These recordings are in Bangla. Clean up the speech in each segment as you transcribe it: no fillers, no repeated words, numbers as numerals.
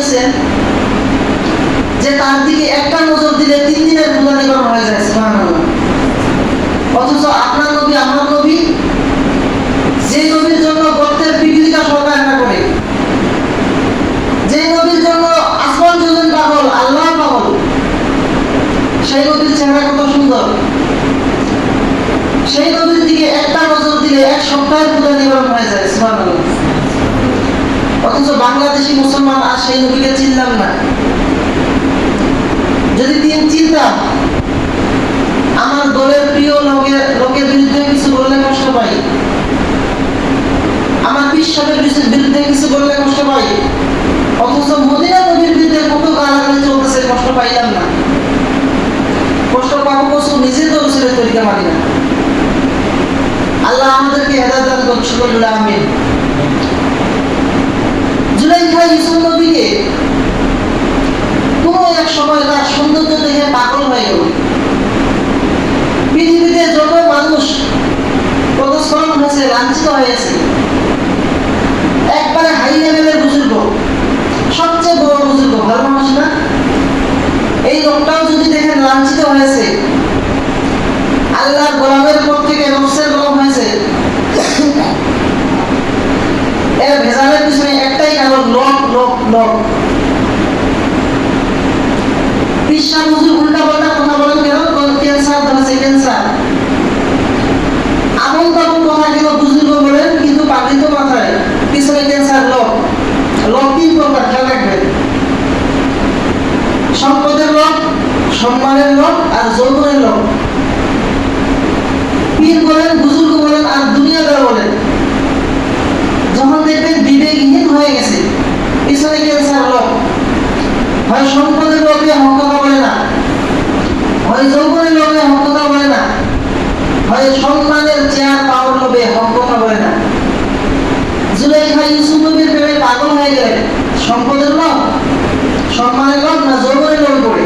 দেখছেন যে তার দিকে একটা নজর দিলে 3 দিনের রোজা নিবারণ হয়ে যায়। সুবহানাল্লাহ। অথচ আপনার নবী, আমার নবী, যে নবীর জন্য গর্তের পিপিলিকা সরকার না করে, যে নবীর জন্য আসমান জমিন পাগল, আল্লাহ পাগল, সেই নবীর চেহারা কত সুন্দর, সেই নবীর দিকে একটা নজর দিলে 1 সপ্তাহের রোজা নিবারণ হয়ে যায়। সুবহানাল্লাহ। অথচ বাংলাদেশি মুসলমান আর সেই নবীকে চিনলাম না। যদি চিনতাম, আমার দলের প্রিয় লোকের বিরুদ্ধে কিছু বললে কষ্ট পাই, আমার বিশ্বাসের বিরুদ্ধে কিছু বললে কষ্ট পাই, অথচ মদিনা নবীর বিরুদ্ধে কত গালাগালি চলতেছে, কষ্ট পাইলাম না। কষ্ট পাবো কষ্ট, নিজে তো রসুলের তরিকা মানি না। আল্লাহ আমাদেরকে হেদায়েত দান করুন, বলুন আমিন। জুলাইখা ইউসুফ নবীকে কোনো এক সময় তার সৌন্দর্য দেখে পাগল হয়ে গেল। পৃথিবীতে যত মানুষ প্রদর্শন হয়েছে, লাঞ্ছিত হয়েছে, একবারে হাই লেভেলের বুজুর্গ, সবচেয়ে বড় বুজুর্গ, ভালো মানুষ না, এই লোকটাও যদি দেখেন লাঞ্ছিত হয়েছে, আল্লাহর গোলামের পর থেকে নফসের গোলাম হয়েছে, এর ভেজালের পিছনে একটাই কারণ, লোক লোক লোক। পিসা হুজুর উল্টা পাল্টা কথা বলেন কেন? ক্যান্সার ধরেছে, ক্যান্সার। আমল তামল কথা কেন বুজুর্গ বলেন, কিন্তু পাবলিক মাথায় পিছনে ক্যান্সার। লোক লোক 3 প্রকার, খেয়াল রাখবেন। সম্পদের লোক, সম্মানের লোক, আর যৌবনের লোক। পীর বলেন, বুজুর্গ বলেন, আর দুনিয়াদার বলেন। যখন দেখবেন বিবেকহীন হয়ে গেছে, পিছনে ক্যান্সার লোক। হয় সম্পদের লোকে হক কথা বলে না, হয় যৌবনের লোকে হক কথা বলে না, হয় সম্মানের চেয়ার পাওয়ার লোভে হক কথা বলে না। জুলাইখা ইউসুফ নবীর প্রেমে পাগল হয়ে গেলেন। সম্পদের লোক, সম্মানের লোক, না যৌবনের লোভে পড়ে?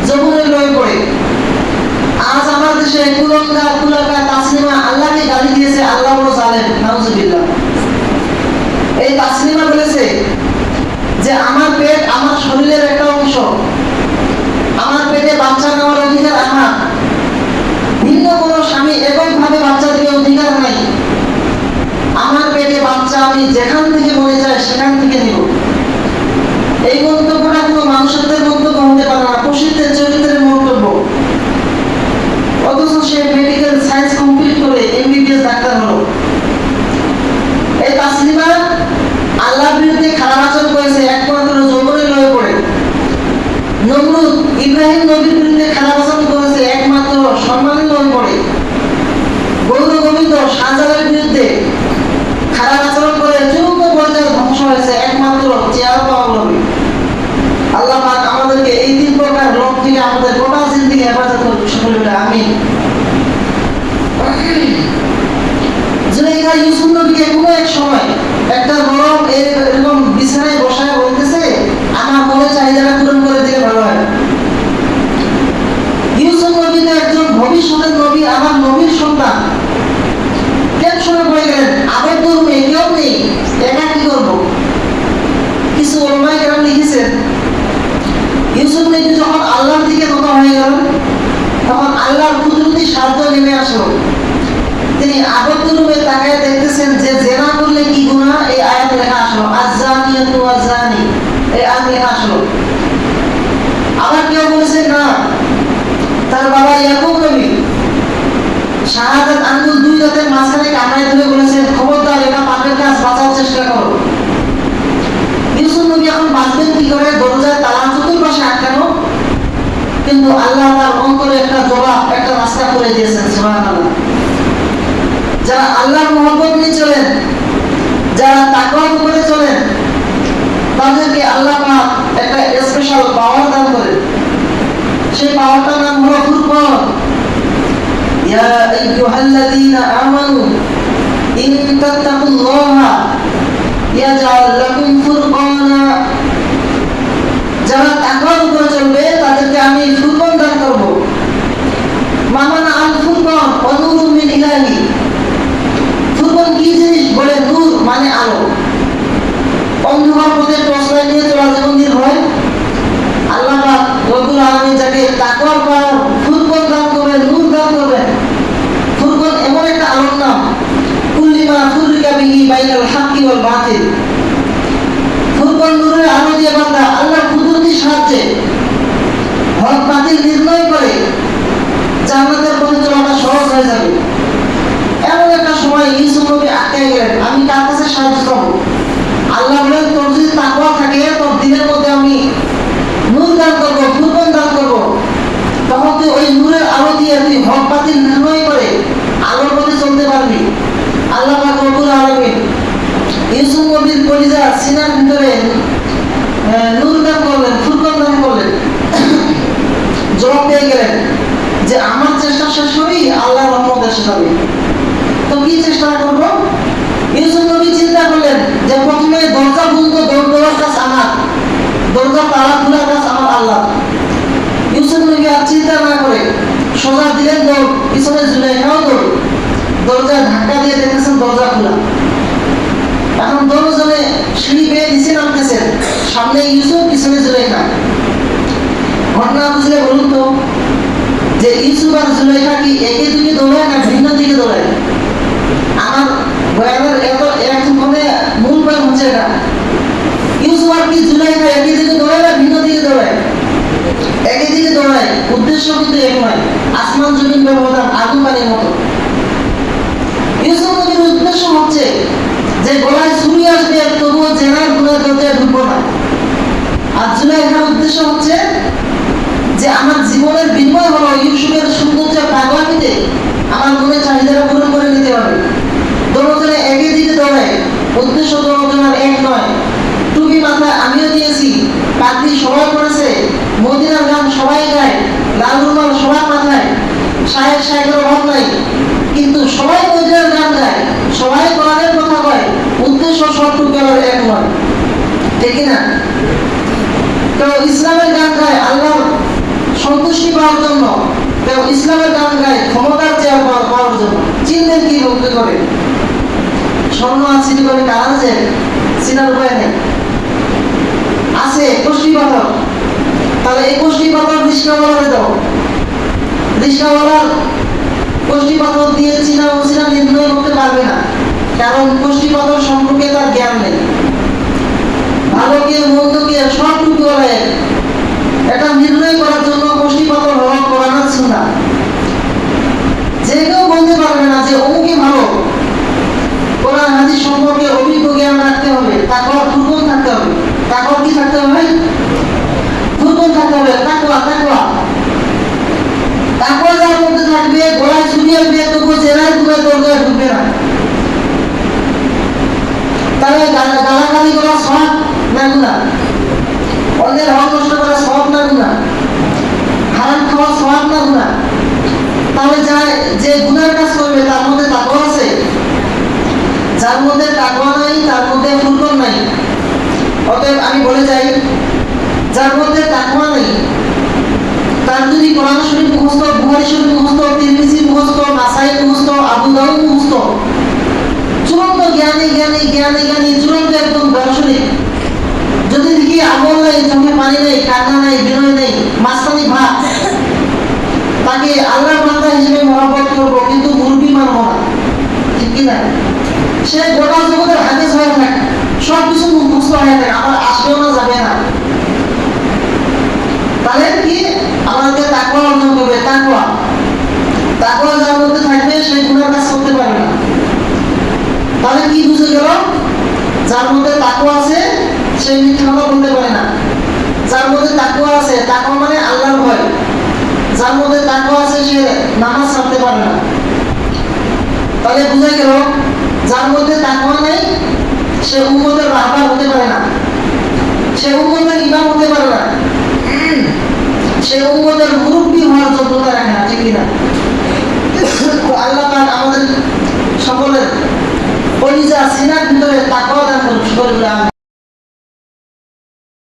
যৌবনের লোভে পড়ে। আজ আমার দেশে কুলঙ্গা কুলাকা তাসলিমা আল্লাহকে গালি দিয়েছে, আল্লাহ বড় জালেম, নাউজুবিল্লাহ। এই তাসলিমা বলেছে যে আমার পেট আমার শরীরের একটা অংশ, আমার পেটে বাচ্চা নেওয়ার অধিকার আমার, ভিন্ন কোনো স্বামী এককভাবে বাচ্চা দেওয়ার অধিকার নাই। আমার পেটে বাচ্চা আমি যেখান থেকে মনে যায় সেখান থেকে নিব। এই মন্তব্যটা কোনো মানুষের মন্তব্য হতে পারে না, পশুদের চরিত্রের মন্তব্য। অথচ সে মেডিকেল সায়েন্স কমপ্লিট করে এমবিবিএস ডাক্তার হলো। এই তাসলিমা আল্লাহর বিরুদ্ধে খারাপ আচরণ করেছে একমাত্র যৌবনের লোভে পড়ে। নমরুদ ইব্রাহিম নবীর বিরুদ্ধে খারাপ আচরণ করেছে একমাত্র সম্মানের লোভে পড়ে। গৌর গোবিন্দ শাহজালালের বিরুদ্ধে খারাপ আচরণ করে চূড়ান্ত পর্যায়ে ধ্বংস হয়েছে একমাত্র চেয়ার পাওয়ার লোভে। আল্লাহ পাক আমাদেরকে এই 3 প্রকার লোক থেকে আমাদের গোটা জিন্দেগি হেফাজত করুন, সকলে বলে আমিন। জুলাইখা ইউসুফ নবীকে কোনো এক সময় একটা গরম এরকম বিছানায় বসায় বলতেছে, আমার মনের চাহিদাটা পূরণ করে দিলে ভালো হয়। ইউসুফ নবী তো একজন ভবিষ্যতের নবী, আমার নবীর সন্তান। টেনশনে পড়ে গেলেন, আবদ্ধ রুমে কেউ নেই, একা কি করবো? কিছু ওলামায়ে কেরাম লিখেছেন, ইউসুফ নবী যখন আল্লাহর দিকে নত হয়ে গেল, তখন আল্লাহর কুদরতি সাহায্য নেমে আসলো। তিনি আবদ্ধ রূপে তাকায় দেখতেছেন যে জেনা করলে কি গুনাহ, এই আয়াত লেখা আসলো, আয-যানিয়াতু ওয়াজ-যানি, এই আয়াত লেখা আসলো। আবার কেউ বলেছেন না, তার বাবা ইয়াকুব নবী শাহাদাত আঙ্গুল 2 দাঁতের মাঝখানে কামড়ায় ধরে বলেছেন, খবরদার এটা পাপের কাজ, বাঁচার চেষ্টা করো। ইউসুফ নবী এখন বাঁচবেন কি করে? দরজায় তালা চতুর্পাশে আটকানো, কিন্তু আল্লাহ তার অন্তরে একটা জবাব, একটা রাস্তা করে দিয়েছেন। সুবহানাল্লাহ। যারা আল্লাহর মহব্বত নিয়ে চলেন, যারা তাকওয়ার উপরে চলেন, তাদেরকে আল্লাহ পাক একটা স্পেশাল পাওয়ার দান করেন। সেই পাওয়ারটার নাম হলো ফুরকান। ইয়া আইয়ুহাল্লাযীনা আমানু ইন তাত্তাকুল্লাহা ইয়াজআল লাকুম ফুরকানা। যারা তাকওয়ার উপরে চলবে তাদেরকে আমি ফুরকান দান করব। মামানা আল ফুরকান ওয়া নূরুম মিন ইলাহি। ফুরকান কি জিনিস? বলে নূর মানে আলো। অন্ধকার পথে টর্চ লাইট নিয়ে চলা যেমন আলামিন যাকে তাকওয়ার পাওয়ার ফুরকান দান করবেন, নূর দান করবেন। ফুরকান এমন একটা আলোর নাম, কুল্লিমা ফুররিকা বিহি বাইনাল হাক্কি ওয়াল বাতিল। ফুরকান নূরের আলো দিয়ে বান্দা আল্লাহর কুদরতির সাহায্যে হক বাতিল নির্ণয় করে জান্নাতের পথে চলাটা সহজ হয়ে যাবে। এমন একটা সময় ইউসুফ নবী আটকে গেলেন, আমি কার কাছে সাহায্য চাবো? আল্লাহ বলেন, তোর যদি তাকওয়া থাকে তোর দিনের মধ্যে আমি নূর দান করবো, ফুরকান দান করবো। তখন তুই ওই নূরের আলো দিয়ে তুই হক বাতিল নির্ণয় করে আলোর পথে চলতে পারবি। আল্লাহ পাক রব্বুল আলামিন ইউসুফ নবীর কলিজা সিনার ভিতরে নূর দান করলেন, ফুরকান দান করলেন। জবাব পেয়ে গেলেন যে আমার চেষ্টা শেষ হবেই আল্লাহর রহমত এসে যাবে। তো কি চেষ্টা করবো? ইউসুফ নবী চিন্তা করলেন যে প্রথমে দরজা বন্ধ দেওয়ার কাজ আমার, দরজা তালা খোলার কাজ আমার আল্লাহ। ইউসুফ নবী আর চিন্তা না করে সোজা দিলেন দৌড়, পিছনে জুলাইখাও দৌড়। দরজা ধাক্কা দিয়ে দেখতেছেন দরজা খোলা। এখন দৌড়জনে সিঁড়ি পেয়ে নিচে নামতেছেন, সামনে ইউসুফ, পিছনে জুলাইখা। ঘটনা বুঝলে বলুন তো, যে ইউসুফ আর জুলাইখা কি একই দিকে দৌড়ায় না ভিন্ন দিকে দৌড়ায়? আমার বয়ানের এতক্ষণে মূল বয়ান হচ্ছে এটা। ইউসুফ আর কি জুলাইখা একই দিকে দৌড়ায় না ভিন্ন দিকে দৌড়ায়? একই দিকে দৌড়ায়, উদ্দেশ্য কিন্তু এক নয়। আসমান জমিন ব্যবধান আগুন পানির মতো। ইউসুফ নবীর উদ্দেশ্য হচ্ছে যে গলায় ছুরি আসবে তবুও জেনার গুনার দরজায় ঢুকবো না। আর জুলাইখার উদ্দেশ্য হচ্ছে যে আমার জীবনের বিনিময় হলো ইউসুফের সৌন্দর্য পাগলামিতে আমার মনের চাহিদাটা পূরণ করে নিতে হবে। দোনোজনে একই দিকে দৌড়ায়, উদ্দেশ্য দোনোজনের এক নয়। টুপি মাথায় আমিও দিয়েছি, পাগড়ি সবাই করেছে, মদিনার গান সবাই গায়, লাল রুমাল সবার মাথায়, শায়েখের অভাব নাই, কিন্তু সবাই মদিনার গান গায়, সবাই কোরআনের কথা কয়, উদ্দেশ্য সবটুকু এক নয়, ঠিক না? কেউ ইসলামের গান গায় আল্লাহর সন্তুষ্টি পাওয়ার জন্য, কেউ ইসলামের গান গায় ক্ষমতার চেয়ার পাওয়ার জন্য। চিনলেন কি বলতে করে? স্বর্ণ আর সিটি করে কার আছে? চিনার উপায় নেই। আছে কষ্টি পাথর। তাহলে এই কষ্টি পাথর রিস্কাওয়ালারে দাও, রিস্কাওয়ালার কষ্টি পাথর দিয়ে চিনা অচিনা নির্ণয় করতে পারবে না, কারণ কষ্টি পাথর সম্পর্কে তার জ্ঞান নেই। ভালোকে মন্দকে সবটুকু বলে এটা নির্ণয় করার জন্য কষ্টি পাথর হওয়া কোরআনের সুন্নাহ। যে কেউ বলতে পারবে না যে অমুকই ভালো। কোরআন হাদিস সম্পর্কে অভিজ্ঞ জ্ঞান রাখতে হবে, তাকওয়া ফুরকান থাকতে হবে। তাকওয়া কি থাকতে হবে? ফুরকান থাকতে হবে। তাকওয়া তাকওয়া তাকওয়া যার মধ্যে থাকবে, গলায় ছুরি আসবে তবু জেনার গুনার দরজায় ঢুকবে না। তাহলে গালাগালি করা সওয়াব না গুনাহ? অন্যের হক নষ্ট করা সওয়াব না গুনাহ? হারাম খাওয়া সওয়াব না গুনাহ? তাহলে যে গুনার কাজ করবে তার মধ্যে তাকওয়া আছে? যার মধ্যে তাকওয়া নাই তার মধ্যে ফুরকান নাই। অতএব আমি বলে যাই, যার মধ্যে তাকওয়া নেই তার যদি কোরআন শরীফ মুখস্থ, বুখারী শরীফ মুখস্থ, তিরমিজি মুখস্থ, নাসাই মুখস্থ, আবু দাউদ মুখস্থ, চূড়ান্ত জ্ঞানী জ্ঞানী জ্ঞানী জ্ঞানী চূড়ান্ত একদম দার্শনিক, যদি দেখি আমল নাই, চোখে পানি নেই, কান্না নাই, বিনয় নেই, মাঝখানি ভাব, তাকে আল্লাহর বান্দা হিসেবে মহব্বত করবো কিন্তু মুরগি মানবো না, ঠিক কিনা? সে গোটা জগতের হাদিস হয়ে থাকে, সব কিছু মুখস্থ হয়ে থাকে, আমার আসবেও না, যাবে না। তাহলে কি আমাদের তাকওয়া অর্জন করবে? তাকওয়া তাকওয়া যার মধ্যে থাকবে সেই গুনার কাজ করতে পারবে না। তাহলে কি বুঝে গেল? যার মধ্যে তাকওয়া আছে সে মিথ্যা কথা বলতে পারে না। যার মধ্যে তাকওয়া আছে, তাকওয়া মানে আল্লাহর ভয়, যার মধ্যে তাকওয়া আছে সে নামাজ ছাড়তে পারে না। তাহলে বুঝে গেল যার মধ্যে তাকওয়া নেই সে উম্মতের রাহবার হতে পারে না, সে উম্মতের ইমাম হতে পারে না, সে উম্মতের মুরব্বী হওয়ার যোগ্যতা রাখে না, ঠিক কিনা? আল্লাহ পাক আমাদের সকলের কলিজা সিনার ভিতরে তাকওয়া দান করুন।